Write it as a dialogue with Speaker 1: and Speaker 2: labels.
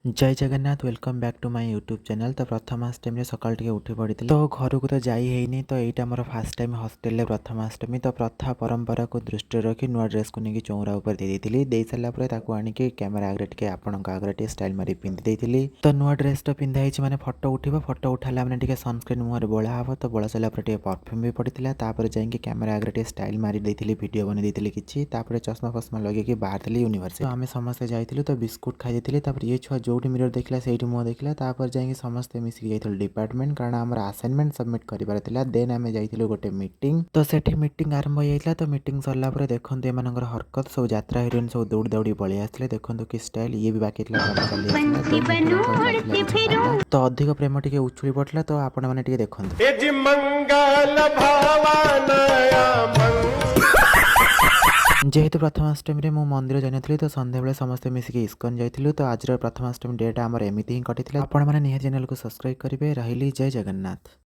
Speaker 1: जय Jagannath welcome back to my YouTube channel. तो प्रथमाष्टमी सकाल टे उठी पड़ी तो घर को तो जाई है तो यहाँ मोर फास्ट टाइम हॉस्टेल प्रथमाष्टमी। तो प्रथा परंपरा को दृष्टि रखी नुआ ड्रेस को लेकिन चौरा उपर दे सारापर आनिक कैमेरा आगे टे आपण आगे टे स्टाइल मारी पिंधि देती। तो नुआ ड्रेस तो पिंधाई मैंने फटो उठो फटो उठाला मैंने टे सनस्क्रीन मुहर बोला हम तो बोला सारापर टे परफ्यूम भी पड़ता जाकि कैमेरा आगे टे स्टाइल मारी देती वीडियो बनी किसी चश्मा फश्मा लगे बाहर यूनिवर्सिटी। तो आम समस्ते जाइलु तो बिस्कुट खाई ये छुआ जो मिरर देखला से मुँह देखला जाकि समस्ते मिसिक जाइलु डिपार्टमेंट कारण आम असाइनमेंट सबमिट करार देन आम जाइलु गोटे मीटिंग। तो सेठी मीटिंग आरंभ हो जाता। तो मीटिंग सरला देखो एम हरकत सब यात्रा हिरोइन सब दौड़ी दौड़ी पलि आसते देखो कि स्टाइल ये भी बाकी तो अधिक प्रेम टे उछुड़ी पड़ता। तो आपण मैंने देखो जेहेतु प्रथमाष्टमी मु मंदिर जाइनी तो संध्या बेले समस्ते मिसिक इस्कन जाइलु। तो आज प्रथमाष्टमी डेटा आमर एमती ही कटी। आपण मैंने निहार चैनल को सब्सक्राइब करेंगे। रही जय जगन्नाथ।